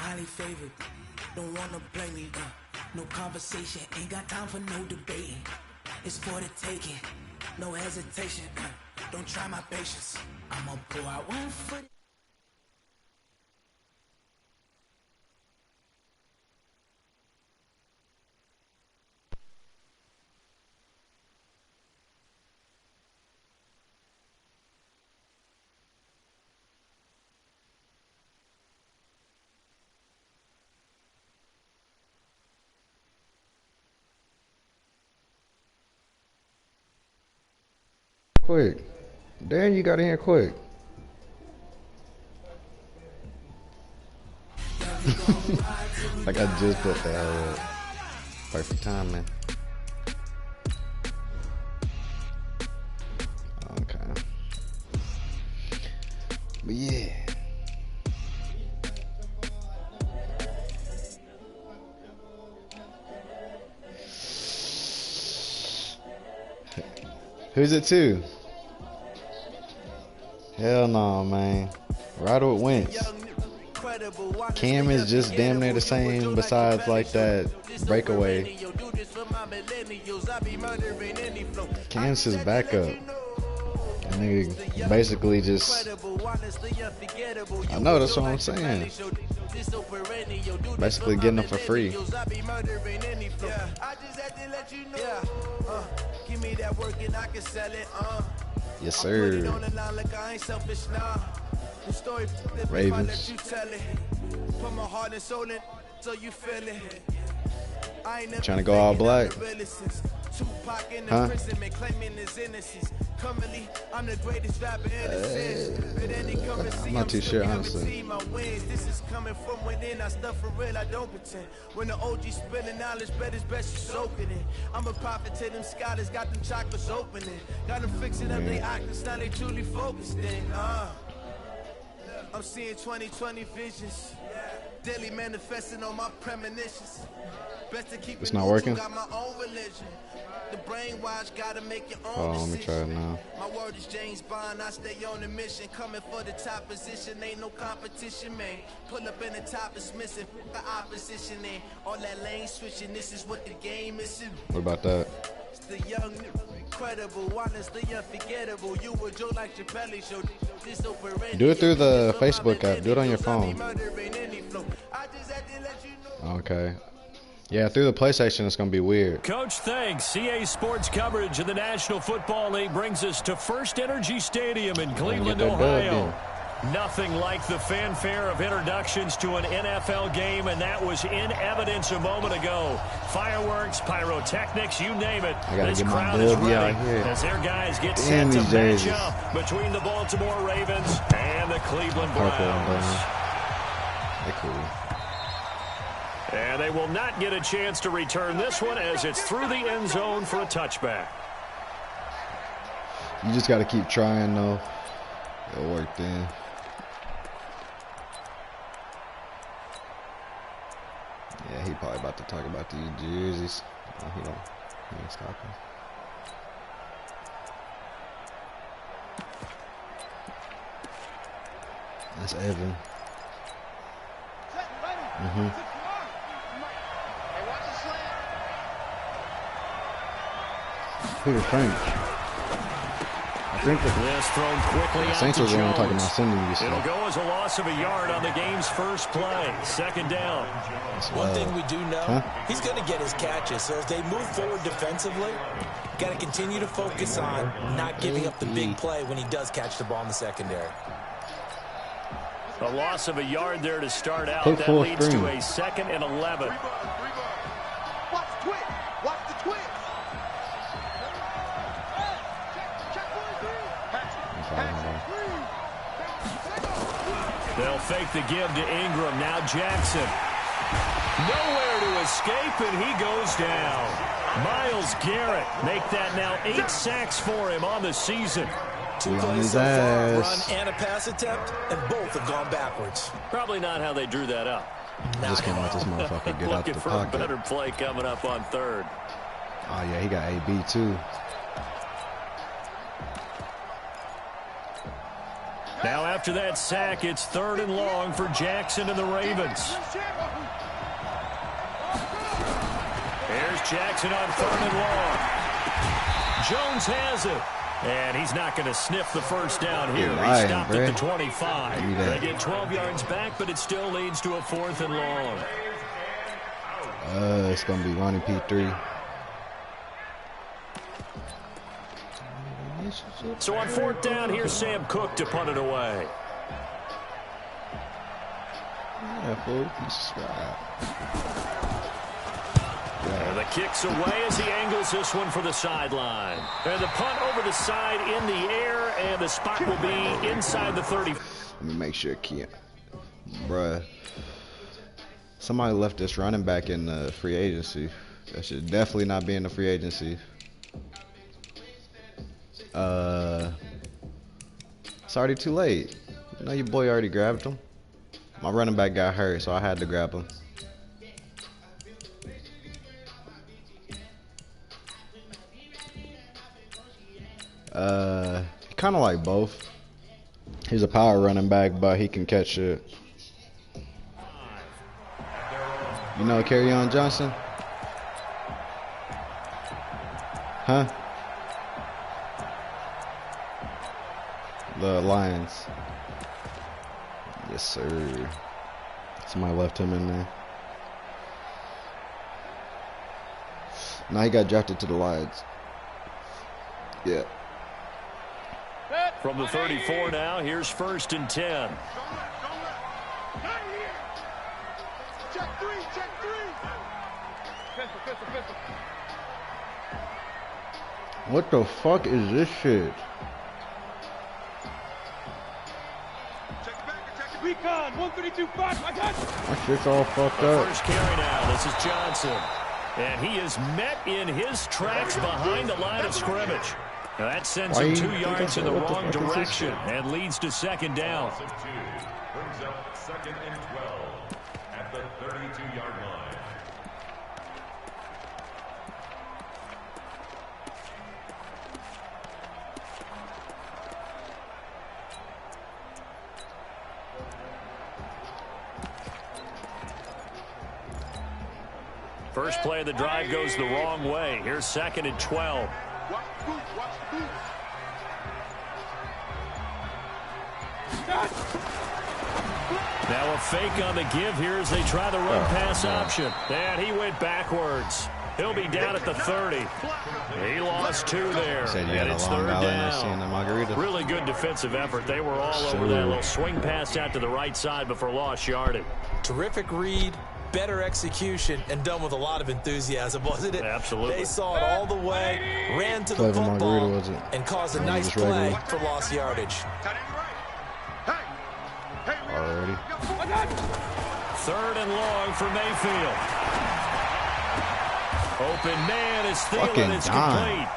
highly favored. Don't wanna blame me, no conversation, ain't got time for no debating. It's for the taking, no hesitation, don't try my patience. I'ma pull out one foot. Quick. Damn, you got in here quick. Like I just put that up. Perfect timing. Okay. But yeah. Who's it to? Hell no, man. Ride with Wentz. Cam is just damn near the same besides like that breakaway. Cam's his backup. That nigga basically just... I know, that's what I'm saying. Basically getting them for free. Yes, sir. Ravens. Trying to go all black. Huh? I'm not too sure, honestly. This is coming from within. I stuff for real, I don't pretend. When the OG spilling knowledge, bet it's best you soaking it. I'm a prophet to them scholars, got them chakras opening. Got them fixing up they actors, now they truly focused in. I'm seeing 2020 visions. Daily manifesting on my premonitions. Best to keep it's not working. Got my own religion. The brainwash gotta make your own decision. Let me try it now. My word is James Bond, I stay on the mission. Coming for the top position, ain't no competition, man. Pull up in the top is missing, the opposition ain't. All that lane switching, this is what the game is. What about that? It's the young, incredible, honestly unforgettable. You would joke like your belly show. Do it through the Facebook app. Do it on your phone. Okay. Yeah, through the PlayStation, it's going to be weird. Coach, thanks. CA Sports coverage of the National Football League brings us to First Energy Stadium in Cleveland, Ohio. Nothing like the fanfare of introductions to an NFL game, and that was in evidence a moment ago. Fireworks, pyrotechnics, you name it. This crowd is ready as their guys get set to match up between the Baltimore Ravens and the Cleveland Browns. They're cool. And they will not get a chance to return this one as it's through the end zone for a touchback. You just got to keep trying, though. It'll work then. Yeah, he probably about to talk about these jerseys. Oh, he ain't stopping. That's Evan. Peter Frank. I think this thrown quickly out Saints to was the one talking Jones. about sending you. It'll go as a loss of a yard on the game's first play. Second down. One thing we do know, he's going to get his catches. So as they move forward defensively, got to continue to focus on not giving up the big play when he does catch the ball in the secondary. A loss of a yard there to start out. That leads to a 2nd and 11. They'll fake the give to Ingram. Now Jackson. Nowhere to escape, and he goes down. Myles Garrett make that now 8 sacks for him on the season. 2 plays so far, a run and a pass attempt, and both have gone backwards. Probably not how they drew that up. Just can't let this motherfucker get out the pocket. Looking for a better play coming up on 3rd. Oh, yeah, he got AB, too. Now after that sack, it's 3rd and long for Jackson and the Ravens. Here's Jackson on 3rd and long. Jones has it. And he's not going to sniff the first down here. He stopped at the 25. They get 12 yards back, but it still leads to a 4th and long. It's going to be Ronnie P3. So on 4th down, here's Sam Cook to punt it away. Yeah, fool. Subscribe. And the kick's away as he angles this one for the sideline. And the punt over the side in the air, and the spot will be inside the 30. Let me make sure, bruh. Somebody left this running back in the free agency. That should definitely not be in the free agency. It's already too late. You know your boy already grabbed him. My running back got hurt, so I had to grab him. Kind of like both. He's a power running back, but he can catch it. You know Kerryon Johnson? Huh? The Lions. Yes, sir. Somebody left him in there. Now he got drafted to the Lions. Yeah. From the 34 now, here's 1st and 10. Check three. What the fuck is this shit? Recon 132.5. I got you. My shit's all fucked up. First carry now. This is Johnson. And he is met in his tracks behind the line of scrimmage. Now that sends him 2 yards in the wrong direction and leads to 2nd down. Brings up 2nd and 12 at the 32-yard line. First play of the drive goes the wrong way. Here's 2nd and 12. Now a fake on the give here as they try the run-pass option. And he went backwards. He'll be down at the 30. He lost 2 there. And it's 3rd down. Really good defensive effort. They were all over that little swing pass out to the right side before lost yardage. Terrific read, better execution, and done with a lot of enthusiasm, wasn't it? Absolutely. They saw it all the way, ran to the football, and caused a nice play for lost yardage. Already. 3rd and long for Mayfield. Open man is Thielen. It's complete.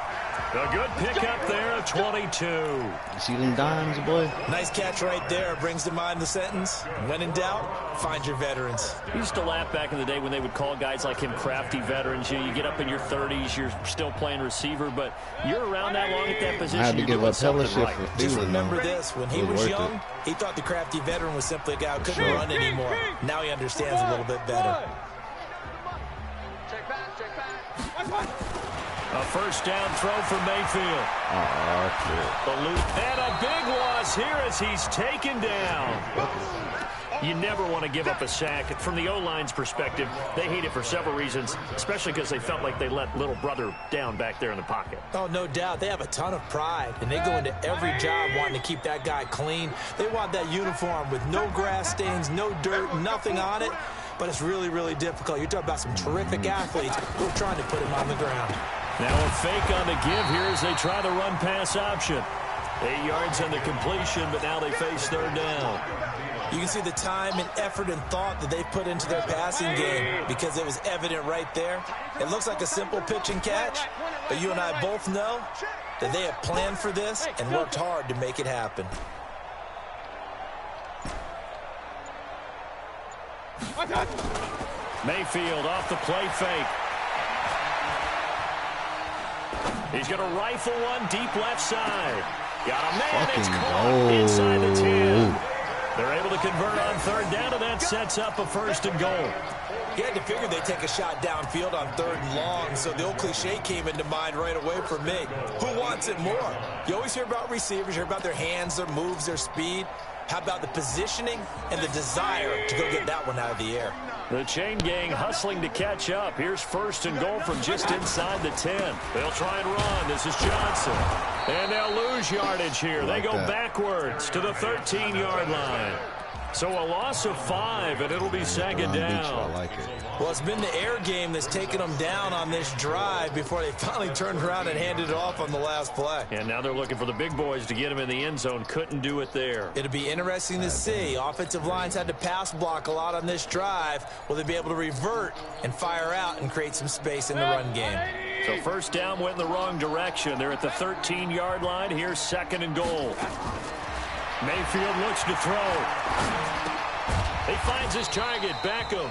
A good pickup there at 22. You see them dimes, boy? Nice catch right there. Brings to mind the sentence, when in doubt, find your veterans. We used to laugh back in the day when they would call guys like him crafty veterans. You get up in your 30s, you're still playing receiver, but you're around that long at that position. I had to give up hella shit for Thielen. Just remember this, when he was young, he thought the crafty veteran was simply a guy who couldn't run anymore. Now he understands a little bit better. A first down throw for Mayfield. And a big loss here as he's taken down. You never want to give up a sack. From the O-line's perspective, they hate it for several reasons, especially because they felt like they let little brother down back there in the pocket. Oh, no doubt. They have a ton of pride, and they go into every job wanting to keep that guy clean. They want that uniform with no grass stains, no dirt, nothing on it. But it's really, really difficult. You're talking about some terrific athletes who are trying to put him on the ground. Now a fake on the give here as they try the run-pass option. 8 yards on the completion, but now they face 3rd down. You can see the time and effort and thought that they put into their passing game because it was evident right there. It looks like a simple pitch and catch, but you and I both know that they have planned for this and worked hard to make it happen. Mayfield off the play fake. He's going to rifle one deep left side. Got a man. It's Fucking caught inside the 10. goal. They're able to convert on third down, and that sets up a first and goal. You had to figure they'd take a shot downfield on third and long, so the old cliche came into mind right away for me. Who wants it more? You always hear about receivers, you hear about their hands, their moves, their speed. How about the positioning and the desire to go get that one out of the air? The chain gang hustling to catch up. Here's first and goal from just inside the 10. They'll try and run. This is Johnson. And they'll lose yardage here. They go backwards to the 13-yard line. So a loss of 5, and it'll be second down. I like it. Well, it's been the air game that's taken them down on this drive before they finally turned around and handed it off on the last play. And now they're looking for the big boys to get him in the end zone. Couldn't do it there. It'll be interesting to see. Offensive lines had to pass block a lot on this drive. Will they be able to revert and fire out and create some space in the run game? So first down went in the wrong direction. They're at the 13-yard line. Here's second and goal. Mayfield looks to throw. He finds his target, Beckham.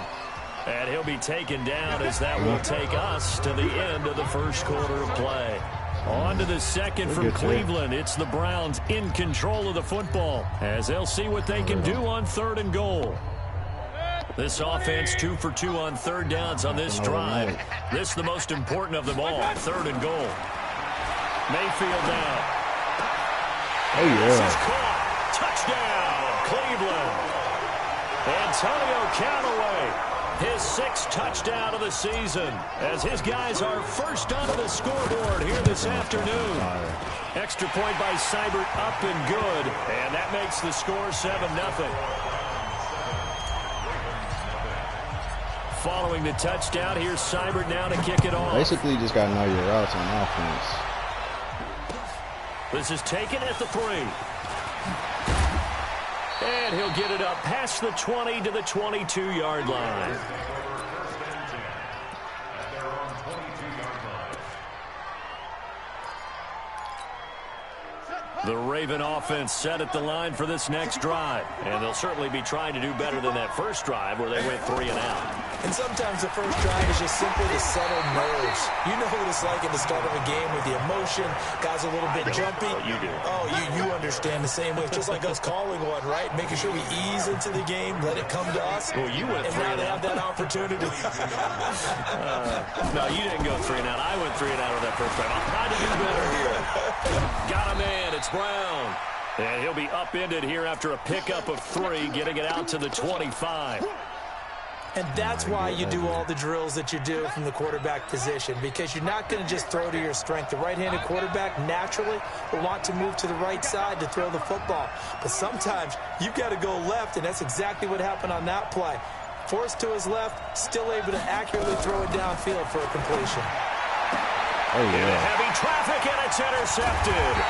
And he'll be taken down as that will take us to the end of the first quarter of play. On to the second from Cleveland. It's the Browns in control of the football as they'll see what they can do on third and goal. This offense 2 for 2 on third downs on this drive. This is the most important of them all, third and goal. Mayfield down. Oh, yeah. This is caught. Touchdown, Cleveland. Antonio Callaway, his 6th touchdown of the season, as his guys are first onto the scoreboard here this afternoon. Extra point by Seibert, up and good, and that makes the score 7-0. Following the touchdown, here's Seibert now to kick it off. Basically, you just got to know your routes on offense. This is taken at the 3. And he'll get it up past the 20 to the 22-yard line. The Raven offense set at the line for this next drive. And they'll certainly be trying to do better than that first drive where they went 3 and out. And sometimes the first drive is just simply to settle nerves. You know what it's like at the start of a game with the emotion. Guys are a little bit jumpy. You do. Oh, you understand the same way. It's just like us calling one, right? Making sure we ease into the game, let it come to us. Well, you went and 3 now and they out. have that opportunity. No, you didn't go 3 and out. I went 3 and out on that first drive. I'll try to do better here. Got a man. It's Brown. And he'll be upended here after a pickup of 3, getting it out to the 25. And that's why you do all the drills that you do from the quarterback position, because you're not going to just throw to your strength. The right-handed quarterback naturally will want to move to the right side to throw the football. But sometimes you've got to go left, and that's exactly what happened on that play. Forced to his left, still able to accurately throw it downfield for a completion. Oh, yeah. Heavy traffic, and it's intercepted.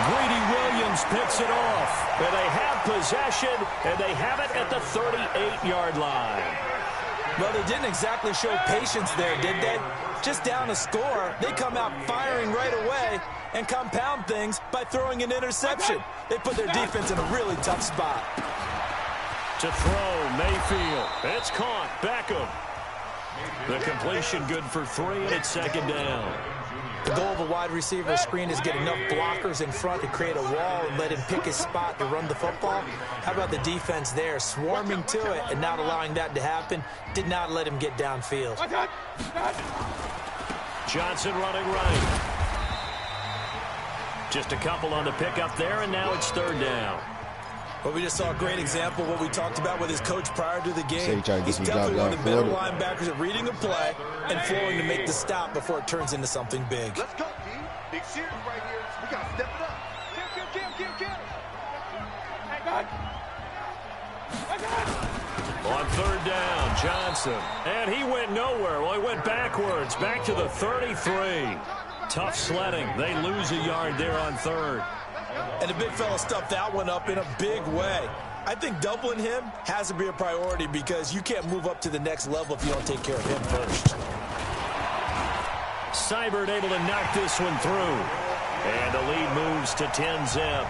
Greedy Williams picks it off. And they have possession, and they have it at the 38-yard line. Well, they didn't exactly show patience there, did they? Just down a score, they come out firing right away and compound things by throwing an interception. They put their defense in a really tough spot. To throw, Mayfield. It's caught. Beckham. The completion good for 3, and it's second down. The goal of a wide receiver screen is get enough blockers in front to create a wall and let him pick his spot to run the football. How about the defense there, swarming to it and not allowing that to happen? Did not let him get downfield. Johnson running right. Just a couple on the pickup there, and now it's third down. Well, we just saw a great example of what we talked about with his coach prior to the game. He's definitely one of the better linebackers at reading a play and flowing to make the stop before it turns into something big. Let's go, D. Big series right here. We got to step it up. Kill. On third down, Johnson. And he went nowhere. Well, he went backwards, back to the 33. Tough sledding. They lose a yard there on third. And the big fella stuffed that one up in a big way. I think doubling him has to be a priority because you can't move up to the next level if you don't take care of him first. Seibert able to knock this one through. And the lead moves to 10-zip.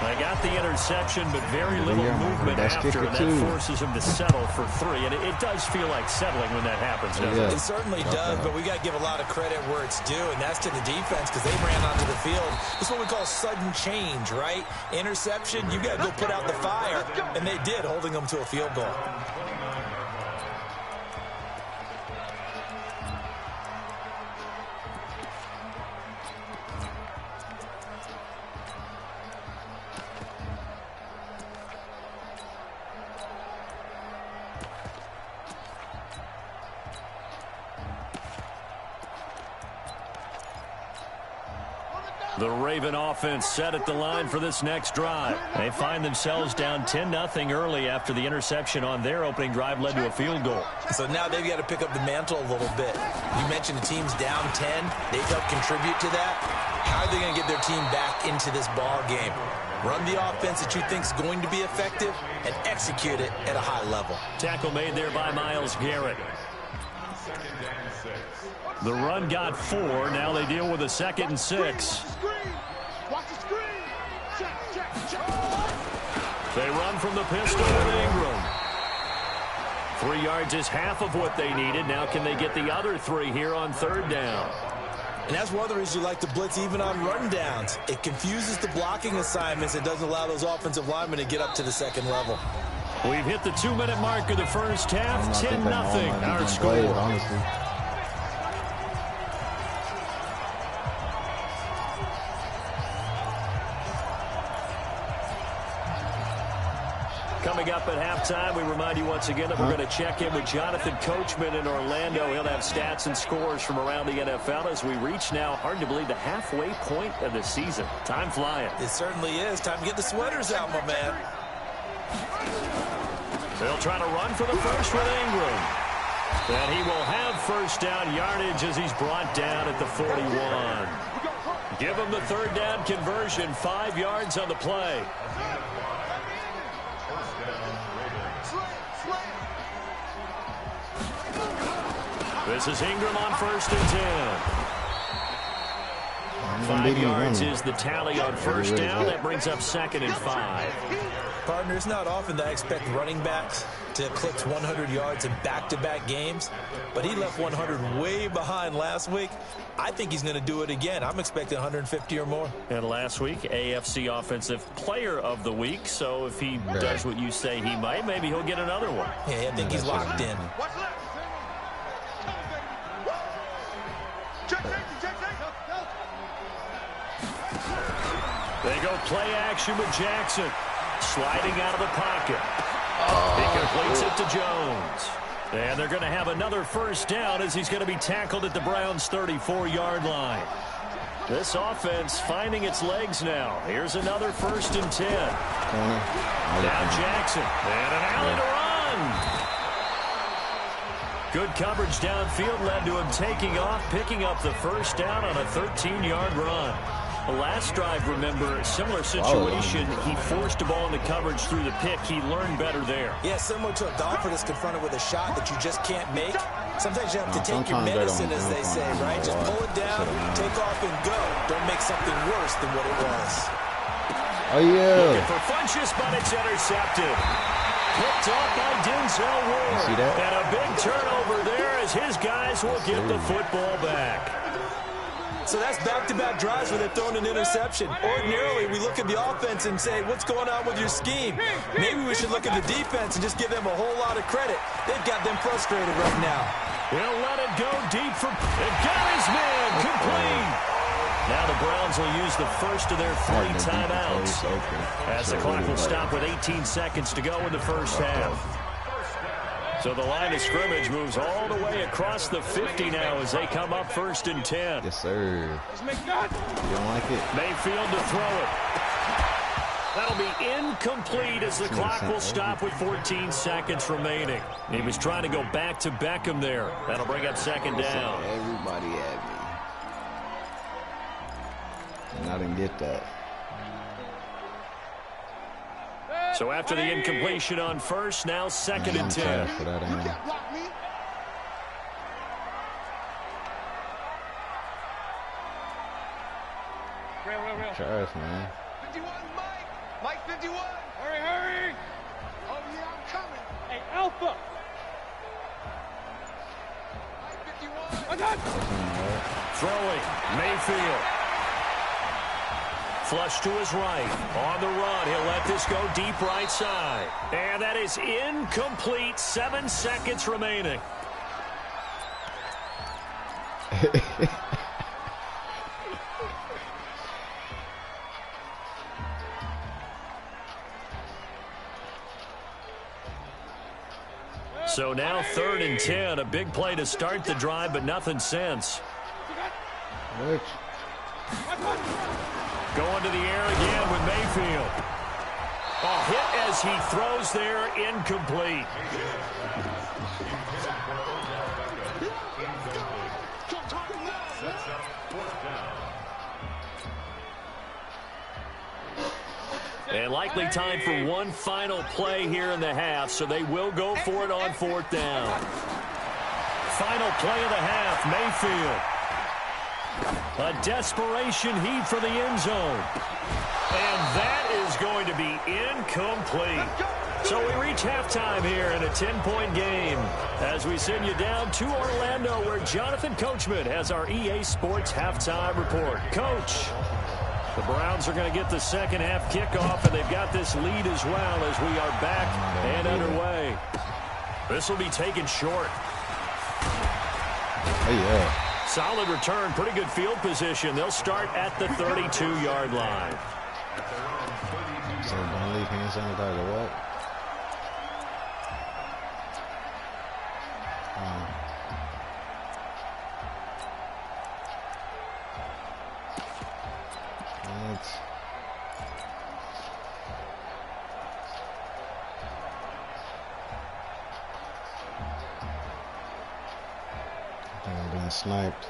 They got the interception, but very little movement after, and that forces him to settle for 3. And it does feel like settling when that happens, doesn't it? It certainly does, but we got to give a lot of credit where it's due, and that's to the defense because they ran onto the field. It's what we call sudden change, right? Interception, you got to go put out the fire, and they did, holding them to a field goal. The Raven offense set at the line for this next drive. They find themselves down 10-0 early after the interception on their opening drive led to a field goal. So now they've got to pick up the mantle a little bit. You mentioned the team's down 10. They've helped contribute to that. How are they going to get their team back into this ball game? Run the offense that you think is going to be effective and execute it at a high level. Tackle made there by Myles Garrett. The run got 4. Now they deal with a 2nd and 6. They run from the pistol with Ingram. 3 yards is half of what they needed. Now can they get the other 3 here on 3rd down? And that's one of the reasons you like to blitz even on run downs. It confuses the blocking assignments. It doesn't allow those offensive linemen to get up to the 2nd level. We've hit the 2-minute mark of the first half. 10-0 our score. Honestly. Coming up at halftime, we remind you once again that we're going to check in with Jonathan Coachman in Orlando. He'll have stats and scores from around the NFL as we reach now, hard to believe, the halfway point of the season. Time flying. It certainly is. Time to get the sweaters out, my man. They'll try to run for the first with Ingram. And he will have first down yardage as he's brought down at the 41. Give him the 3rd down conversion, 5 yards on the play. This is Ingram on 1st and 10. 5 yards is the tally on first down. That brings up 2nd and 5. Partner, it's not often that I expect running backs to eclipse 100 yards in back-to-back games, but he left 100 way behind last week. I think he's going to do it again. I'm expecting 150 or more. And last week, AFC Offensive Player of the Week. So if he does what you say he might, maybe he'll get another one. Yeah, I think he's locked in. They go play action with Jackson. Sliding out of the pocket. He completes it to Jones. And they're going to have another first down as he's going to be tackled at the Browns' 34-yard line. This offense finding its legs now. Here's another 1st and 10. Now Jackson. And an alley to run. Good coverage downfield led to him taking off, picking up the first down on a 13-yard run. The last drive, remember, similar situation. He forced a ball into coverage through the pick. He learned better there. Yeah, similar to a golfer that's confronted with a shot that you just can't make. Sometimes you have to take your medicine, as they say, right? Just pull it down, take off, and go. Don't make something worse than what it was. Oh, yeah. Looking for Funchess, but it's intercepted. Picked off by Denzel Ward. See that? And a big turnover there as his guys will get the football back. So that's back-to-back drives where they're throwing an interception. Ordinarily, we look at the offense and say, what's going on with your scheme? Maybe we should look at the defense and just give them a whole lot of credit. They've got them frustrated right now. He'll let it go deep for... And got his man complete. Now the Browns will use the first of their 3 timeouts. As the clock will stop with 18 seconds to go in the first half. So the line of scrimmage moves all the way across the 50 now as they come up 1st and 10. Yes, sir. You don't like it? Mayfield to throw it. That'll be incomplete as the clock will stop with 14 seconds remaining. He was trying to go back to Beckham there. That'll bring up 2nd down. Everybody at me. And I didn't get that. So after the incompletion on first, now 2nd and 10. For that, trash, man. Mike 51. Hurry, hurry. Oh, yeah, I'm coming. Hey, Alpha. Mike 51. I got Throwing, Mayfield. Flush to his right. On the run, he'll let this go deep right side. And that is incomplete. 7 seconds remaining. So now 3rd and 10. A big play to start the drive, but nothing since. Going to the air again with Mayfield. A hit as he throws there, incomplete. And likely time for one final play here in the half, so they will go for it on 4th down. Final play of the half, Mayfield. A desperation heave for the end zone. And that is going to be incomplete. So we reach halftime here in a 10-point game as we send you down to Orlando, where Jonathan Coachman has our EA Sports halftime report. Coach, the Browns are going to get the second half kickoff, and they've got this lead as well as we are back and underway. This will be taken short. Hey, yeah. Solid return, pretty good field position. They'll start at the 32-yard line. So don't leave hand sanitizer, what? Being sniped.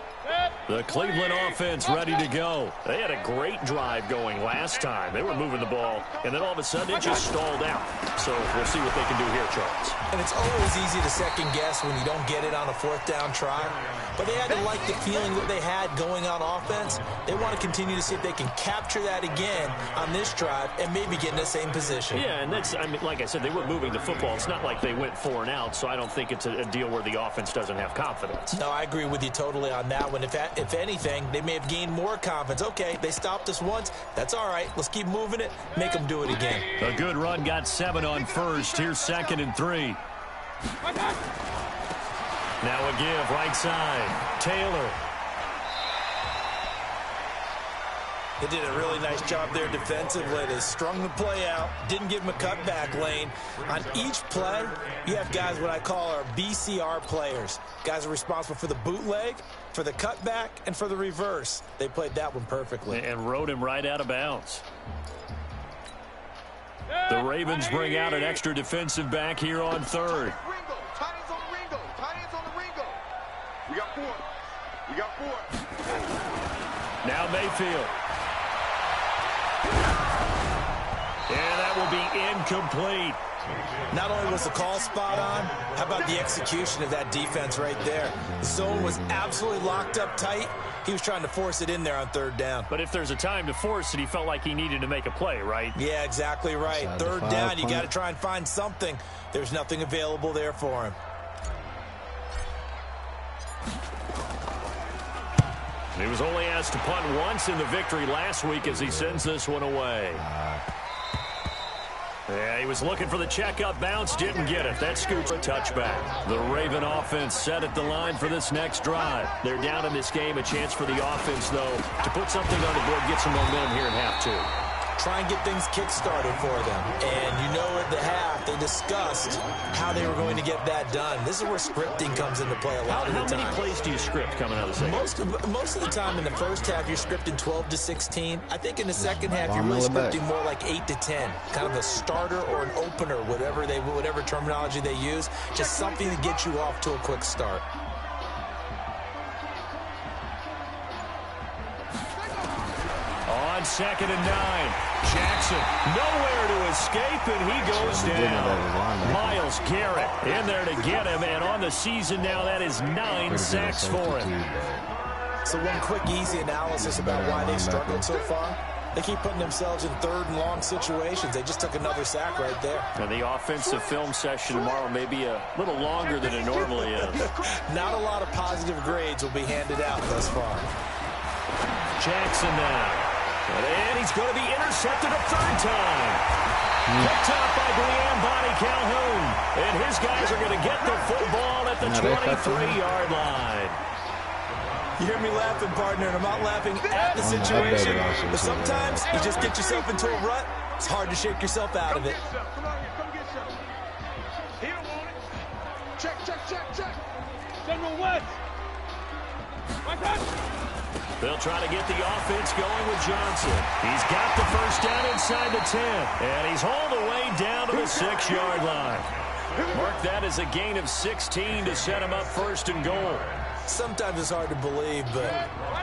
The Cleveland offense ready to go. They had a great drive going last time. They were moving the ball, and then all of a sudden it just stalled out. So we'll see what they can do here, Charles. And it's always easy to second guess when you don't get it on a 4th down try. But they had to like the feeling that they had going on offense. They want to continue to see if they can capture that again on this drive and maybe get in the same position. Yeah, and that's, I mean, like I said, they were moving the football. It's not like they went 4 and out, so I don't think it's a deal where the offense doesn't have confidence. No, I agree with you totally on that one. If anything, they may have gained more confidence. Okay, they stopped us once. That's all right. Let's keep moving it. Make them do it again. A good run, got 7 on first. Here's 2nd and 3. Now a give, right side. Taylor. They did a really nice job there defensively. They strung the play out, didn't give him a cutback lane. On each play, you have guys what I call our BCR players. Guys are responsible for the bootleg, for the cutback, and for the reverse. They played that one perfectly. And rode him right out of bounds. The Ravens bring out an extra defensive back here on 3rd. Tight ends on the Ringo. Tight ends on the Ringo. We got 4. We got 4. Now Mayfield. And that will be incomplete. Not only was the call spot on, how about the execution of that defense right there? The zone was absolutely locked up tight. He was trying to force it in there on 3rd down. But if there's a time to force it, he felt like he needed to make a play, right? Yeah, exactly right. 3rd down, you got to try and find something. There's nothing available there for him. He was only asked to punt once in the victory last week as he sends this one away. Yeah, he was looking for the checkup bounce, didn't get it. That scoops a touchback. The Raven offense set at the line for this next drive. They're down in this game. A chance for the offense, though, to put something on the board, get some momentum here in half 2. Try and get things kick-started for them. And you know at the half, they discussed how they were going to get that done. This is where scripting comes into play a lot of the time. How many plays do you script coming out of the second? Most of the time in the first half, you're scripting 12 to 16. I think in the second half, you're really scripting more like 8 to 10. Kind of a starter or an opener, whatever terminology they use. Just something to get you off to a quick start. On 2nd and 9. Jackson nowhere to escape, and he goes down. Myles Garrett in there to get him, and on the season now, that is 9 sacks for him. So one quick, easy analysis about why they've struggled so far. They keep putting themselves in third and long situations. They just took another sack right there. And the offensive film session tomorrow may be a little longer than it normally is. Not a lot of positive grades will be handed out thus far. Jackson now. And he's going to be intercepted a third time. Picked up by Bonnie Calhoun. And his guys are going to get the football at the 23-yard line. You hear me laughing, partner, and I'm not laughing at the situation. But sometimes you just get yourself into a rut. It's hard to shake yourself out of it. Come on here, come get some. He don't want it. Check, check, check, check. General West. Like that. They'll try to get the offense going with Johnson. He's got the first down inside the 10. And he's hauled away down to the 6-yard line. Mark that as a gain of 16 to set him up first and goal. Sometimes it's hard to believe, but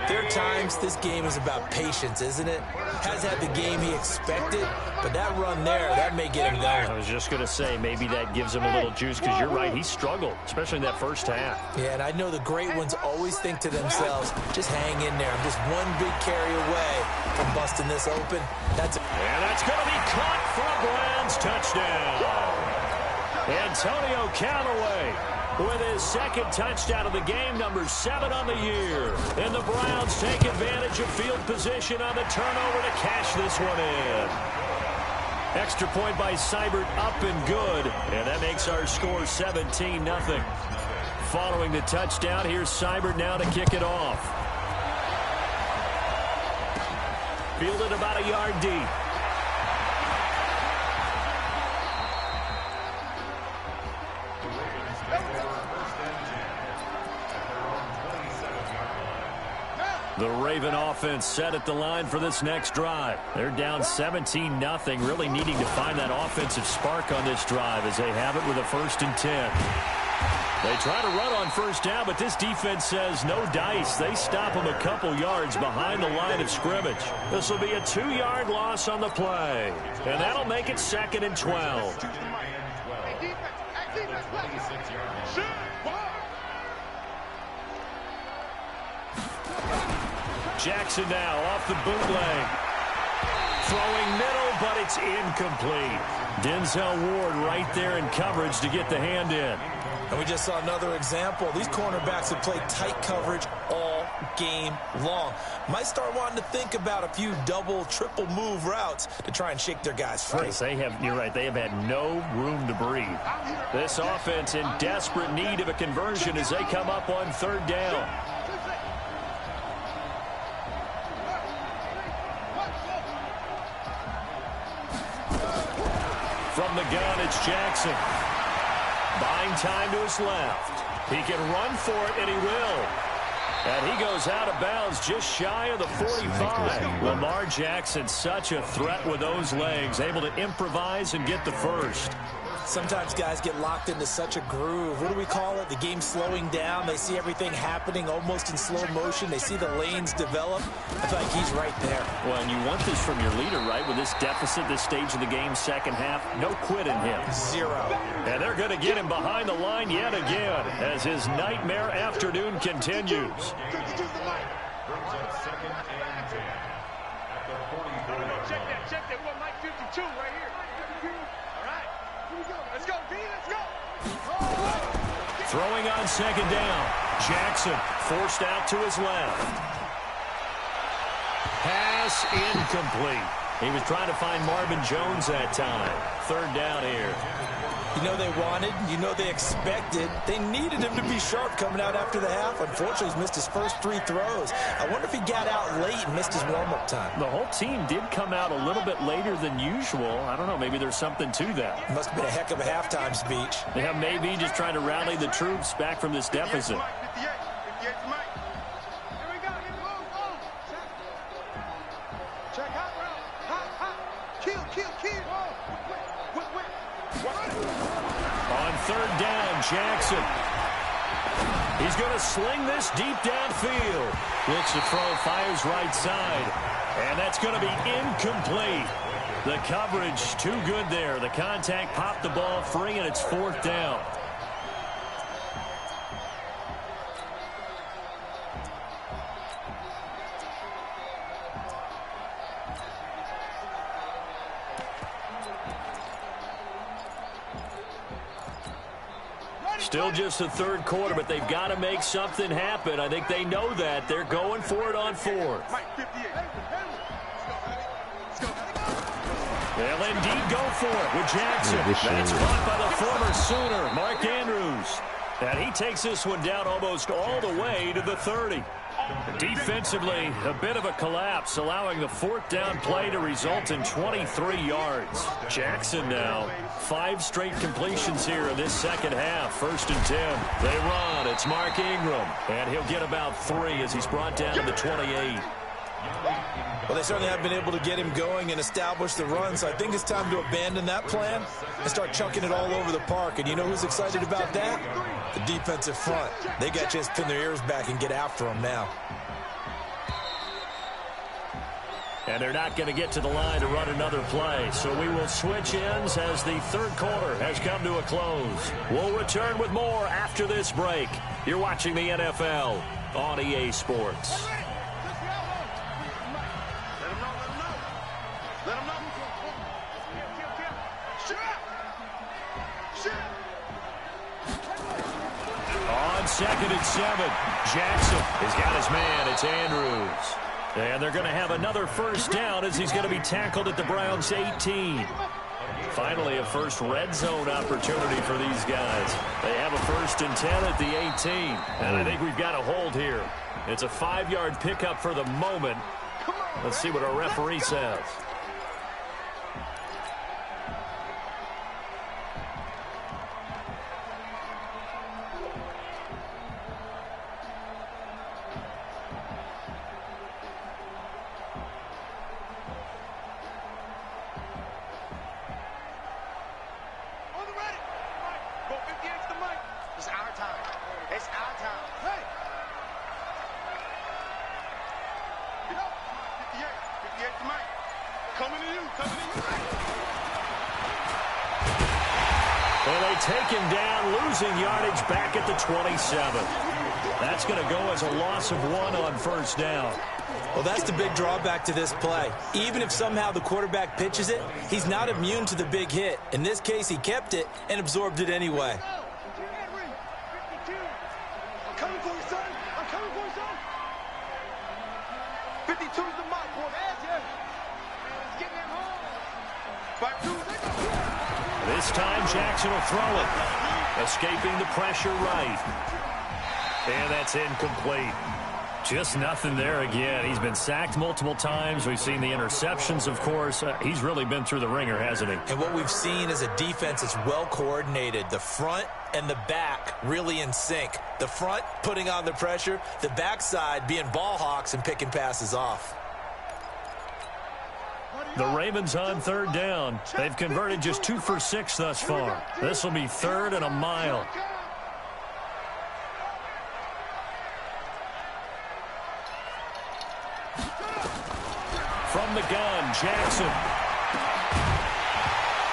there are times this game is about patience, isn't it? Has had the game he expected, but that run there, that may get him going. I was just going to say, maybe that gives him a little juice, because you're right, he struggled, especially in that first half. Yeah, and I know the great ones always think to themselves, just hang in there. I'm just one big carry away from busting this open. And that's going to be caught for a Browns touchdown. Antonio Callaway with his second touchdown of the game, number 7 on the year. And the Browns take advantage of field position on the turnover to cash this one in. Extra point by Seibert, up and good. And that makes our score 17-0. Following the touchdown, here's Seibert now to kick it off. Fielded about a yard deep. The Raven offense set at the line for this next drive. They're down 17-0, really needing to find that offensive spark on this drive as they have it with a 1st and 10. They try to run on first down, but this defense says no dice. They stop them a couple yards behind the line of scrimmage. This will be a 2-yard loss on the play, and that'll make it 2nd and 12. Jackson now off the bootleg. Throwing middle, but it's incomplete. Denzel Ward right there in coverage to get the hand in. And we just saw another example. These cornerbacks have played tight coverage all game long. Might start wanting to think about a few double, triple move routes to try and shake their guys free. Yes, you're right, they have had no room to breathe. This offense in desperate need of a conversion as they come up on 3rd down. From the gun, it's Jackson. Buying time to his left. He can run for it, and he will. And he goes out of bounds just shy of the 45. Lamar Jackson, such a threat with those legs, able to improvise and get the first. Sometimes guys get locked into such a groove. What do we call it? The game slowing down. They see everything happening almost in slow motion. They see the lanes develop. I feel like he's right there. Well, and you want this from your leader, right? With this deficit, this stage of the game, second half, no quit in him. 0. And they're going to get him behind the line yet again as his nightmare afternoon continues. Check that. What, Mike 52 right here. All right. Let's go, D. Let's go. Throwing on 2nd down. Jackson forced out to his left. Pass incomplete. He was trying to find Marvin Jones that time. 3rd down here. You know they wanted, you know they expected. They needed him to be sharp coming out after the half. Unfortunately, he's missed his first 3 throws. I wonder if he got out late and missed his warm-up time. The whole team did come out a little bit later than usual. I don't know, maybe there's something to that. Must have been a heck of a halftime speech. Yeah, maybe just trying to rally the troops back from this deficit. 58, Mike. Here we go. Check out, bro. Hot. Kill. On 3rd down, Jackson. He's going to sling this deep downfield. Looks to throw, fires right side. And that's going to be incomplete. The coverage too good there. The contact popped the ball free, and it's 4th down. Still just the third quarter, but they've got to make something happen. I think they know that. They're going for it on fourth. They'll indeed go for it with Jackson. That's caught by the former Sooner, Mark Andrews. And he takes this one down almost all the way to the 30. Defensively, a bit of a collapse, allowing the fourth down play to result in 23 yards. Jackson now, 5 straight completions here in this second half. 1st and 10. They run. It's Mark Ingram. And he'll get about 3 as he's brought down to the 28. Well, they certainly have been able to get him going and establish the run, so I think it's time to abandon that plan and start chunking it all over the park. And you know who's excited about that? The defensive front. They got to just pin their ears back and get after him now. And they're not going to get to the line to run another play, so we will switch ends as the third quarter has come to a close. We'll return with more after this break. You're watching the NFL on EA Sports. On 2nd and 7, Jackson has got his man. It's Andrews. And they're going to have another first down as he's going to be tackled at the Browns' 18. Finally, a first red zone opportunity for these guys. They have a 1st and 10 at the 18. And I think we've got a hold here. It's a 5-yard pickup for the moment. Let's see what our referee says. Well, they take him down, losing yardage back at the 27. That's going to go as a loss of 1 on first down. Well, that's the big drawback to this play. Even if somehow the quarterback pitches it, he's not immune to the big hit. In this case, he kept it and absorbed it anyway. I'm coming for you, son. I'm coming for you, son. 52's the mark, boy. It's getting him home. Back to This time, Jackson will throw it. Escaping the pressure right. And that's incomplete. Just nothing there again. He's been sacked multiple times. We've seen the interceptions, of course. He's really been through the ringer, hasn't he? And what we've seen is a defense that's well coordinated. The front and the back really in sync. The front putting on the pressure. The backside being ball hawks and picking passes off. The Ravens on 3rd down. They've converted just 2 for 6 thus far. This will be 3rd and a mile. From the gun, Jackson.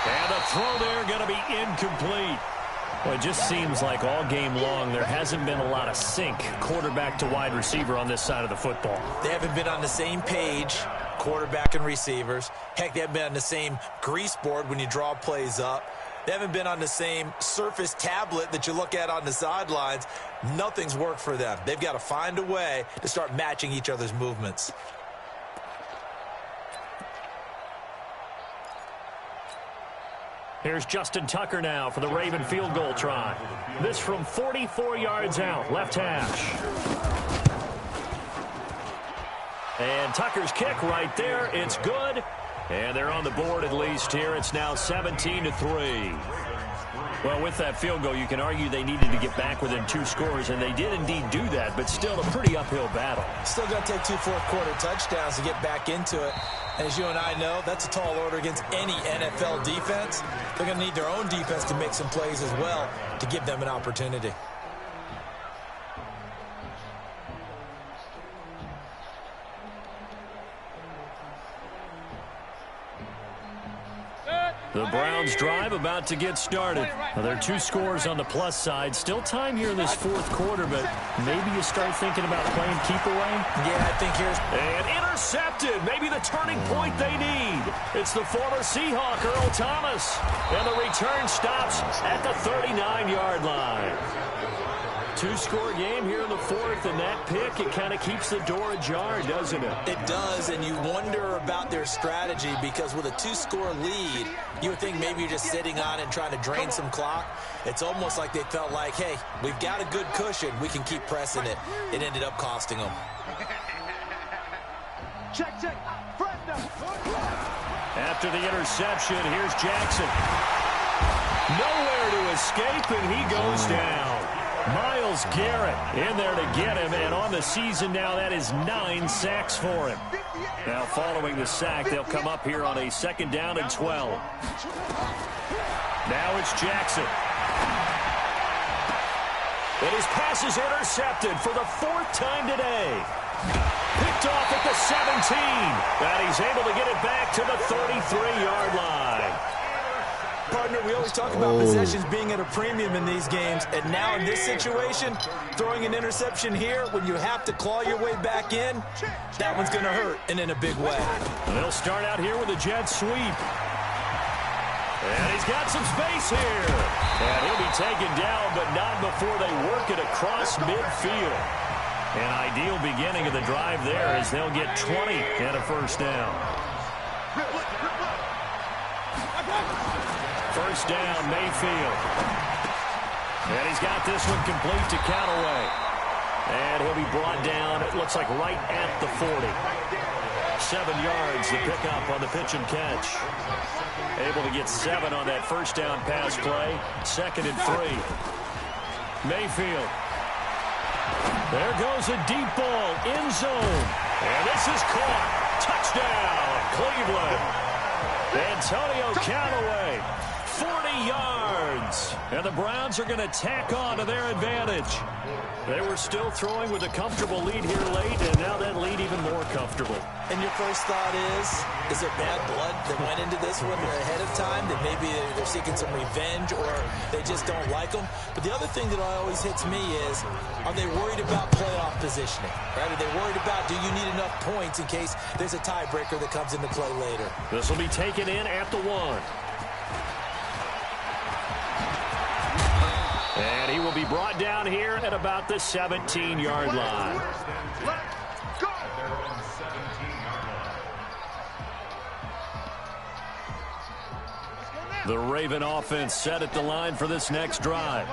And a throw there going to be incomplete. Well, it just seems like all game long there hasn't been a lot of sync quarterback to wide receiver on this side of the football. They haven't been on the same page, quarterback and receivers. Heck, they haven't been on the same grease board when you draw plays up. They haven't been on the same surface tablet that you look at on the sidelines. Nothing's worked for them. They've got to find a way to start matching each other's movements. Here's Justin Tucker now for the Raven field goal try. This from 44 yards out, left hash. And Tucker's kick right there. It's good. And they're on the board at least here. It's now 17-3. Well, with that field goal, you can argue they needed to get back within 2 scores, and they did indeed do that, but still a pretty uphill battle. Still got to take 2 fourth-quarter touchdowns to get back into it. As you and I know, that's a tall order against any NFL defense. They're going to need their own defense to make some plays as well to give them an opportunity. The Browns drive about to get started. Well, there are 2 scores on the plus side. Still time here in this fourth quarter, but maybe you start thinking about playing keep away. Yeah, I think here's... And intercepted. Maybe the turning point they need. It's the former Seahawk, Earl Thomas. And the return stops at the 39-yard line. 2-score game here in the fourth, and that pick, it kind of keeps the door ajar, doesn't it? It does, and you wonder about their strategy because with a 2-score lead, you would think maybe you're just sitting on it and trying to drain some clock. It's almost like they felt like, hey, we've got a good cushion. We can keep pressing it. It ended up costing them. Check. After the interception, here's Jackson. Nowhere to escape, and he goes down. Myles Garrett in there to get him, and on the season now, that is 9 sacks for him. Now, following the sack, they'll come up here on a 2nd down and 12. Now it's Jackson. And his pass is intercepted for the 4th time today. Picked off at the 17, and he's able to get it back to the 33-yard line. Partner, we always talk about possessions being at a premium in these games, and now in this situation, throwing an interception here when you have to claw your way back in, that one's going to hurt, and in a big way. They'll start out here with a jet sweep. And he's got some space here. And he'll be taken down, but not before they work it across midfield. An ideal beginning of the drive there as they'll get 20 and a 1st down. 1st down, Mayfield. And he's got this one complete to Callaway. And he'll be brought down, it looks like right at the 40. 7 yards, the pickup on the pitch and catch. Able to get 7 on that 1st down pass play. 2nd and 3. Mayfield. There goes a deep ball, end zone. And this is caught. Touchdown, Cleveland. Antonio Callaway. 40 yards. And the Browns are going to tack on to their advantage. They were still throwing with a comfortable lead here late, and now that lead even more comfortable. And your first thought is there bad blood that went into this one ahead of time, that maybe they're seeking some revenge or they just don't like them? But the other thing that always hits me is, are they worried about playoff positioning? Right? Are they worried about, do you need enough points in case there's a tiebreaker that comes into play later? This will be taken in at the 1. And he will be brought down here at about the 17-yard line. The Raven offense set at the line for this next drive.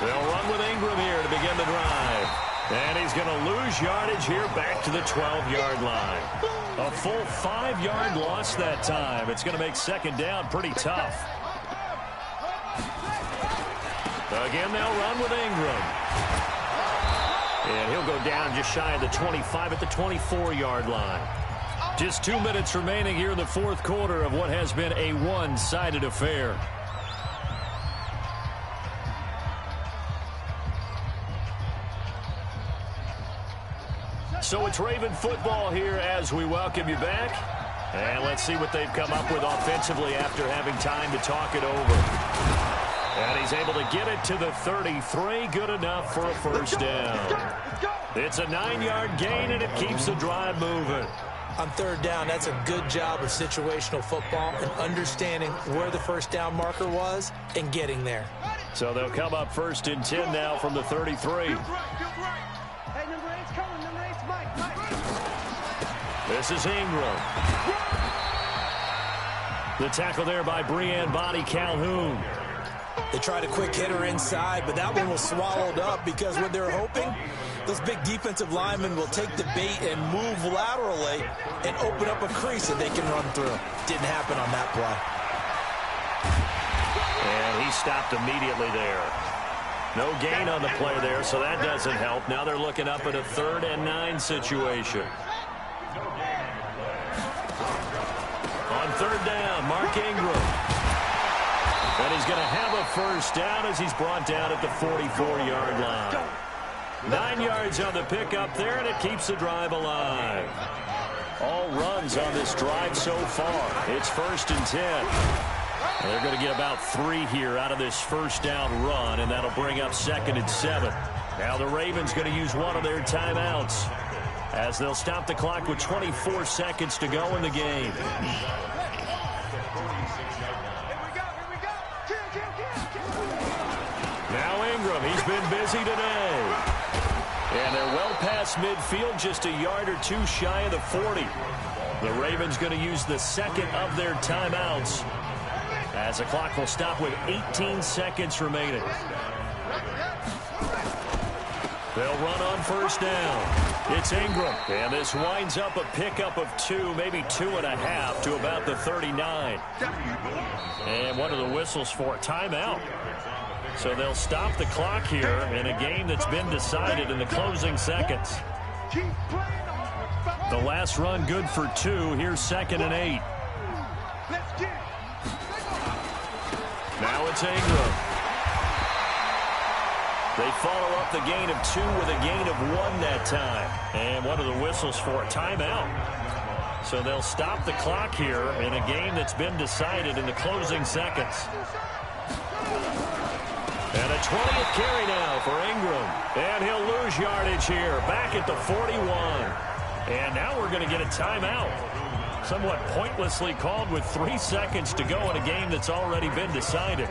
They'll run with Ingram here to begin the drive. And he's going to lose yardage here back to the 12-yard line. A full 5-yard loss that time. It's going to make 2nd down pretty tough. Again, they'll run with Ingram. And he'll go down just shy of the 25 at the 24-yard line. Just 2 minutes remaining here in the 4th quarter of what has been a one-sided affair. So it's Raven football here as we welcome you back. And let's see what they've come up with offensively after having time to talk it over. And he's able to get it to the 33. Good enough for a 1st down. It's a 9-yard gain, and it keeps the drive moving. On 3rd down, that's a good job of situational football and understanding where the 1st down marker was and getting there. So they'll come up 1st and 10 now from the 33. This is Ingram. The tackle there by Breanne Body Calhoun. They tried a quick hitter inside, but that one was swallowed up because what they're hoping, those big defensive linemen will take the bait and move laterally and open up a crease that they can run through. Didn't happen on that play. And he stopped immediately there. No gain on the play there, so that doesn't help. Now they're looking up at a 3rd and 9 situation. On 3rd down, Mark Ingram. And he's going to have a 1st down as he's brought down at the 44-yard line. 9 yards on the pickup there, and it keeps the drive alive. All runs on this drive so far. It's 1st and 10. They're going to get about 3 here out of this first down run, and that'll bring up 2nd and 7. Now the Ravens going to use one of their timeouts as they'll stop the clock with 24 seconds to go in the game. Now Ingram, he's been busy today. And they're well past midfield, just a yard or 2 shy of the 40. The Ravens going to use the 2nd of their timeouts as the clock will stop with 18 seconds remaining. They'll run on 1st down. It's Ingram, and this winds up a pickup of 2, maybe 2.5 to about the 39. And one of the whistles for a timeout. So they'll stop the clock here in a game that's been decided in the closing seconds. The last run good for 2. Here's 2nd and 8. Now it's Ingram. They follow up the gain of 2 with a gain of 1 that time. And one of the whistles for a timeout. So they'll stop the clock here in a game that's been decided in the closing seconds. And a 20th carry now for Ingram. And he'll lose yardage here, back at the 41. And now we're going to get a timeout. Somewhat pointlessly called with 3 seconds to go in a game that's already been decided.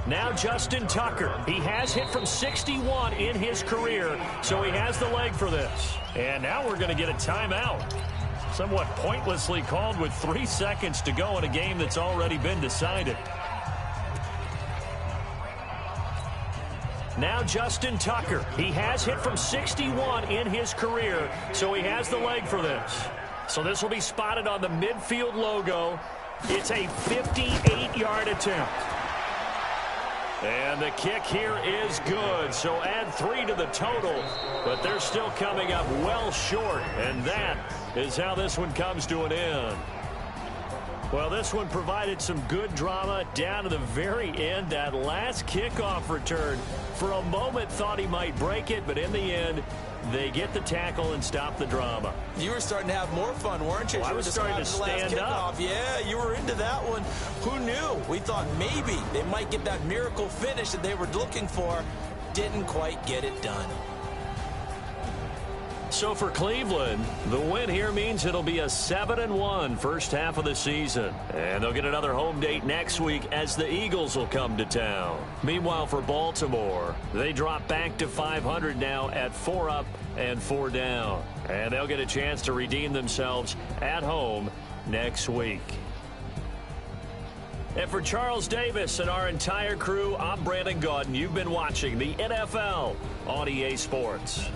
Now Justin Tucker. He has hit from 61 in his career, so he has the leg for this. And now we're going to get a timeout. Somewhat pointlessly called with 3 seconds to go in a game that's already been decided. Now Justin Tucker. He has hit from 61 in his career, so he has the leg for this. So this will be spotted on the midfield logo. It's a 58-yard attempt. And the kick here is good, so add 3 to the total, but they're still coming up well short, and that is how this one comes to an end. Well, this one provided some good drama down to the very end. That last kickoff return, for a moment thought he might break it, but in the end, they get the tackle and stop the drama. You were starting to have more fun, weren't you? Well, I was starting to stand up. Yeah, you were into that one. Who knew? We thought maybe they might get that miracle finish that they were looking for. Didn't quite get it done. So for Cleveland, the win here means it'll be a 7-1 first half of the season. And they'll get another home date next week as the Eagles will come to town. Meanwhile, for Baltimore, they drop back to 500 now at 4 up and 4 down. And they'll get a chance to redeem themselves at home next week. And for Charles Davis and our entire crew, I'm Brandon Gaudin. You've been watching the NFL on EA Sports.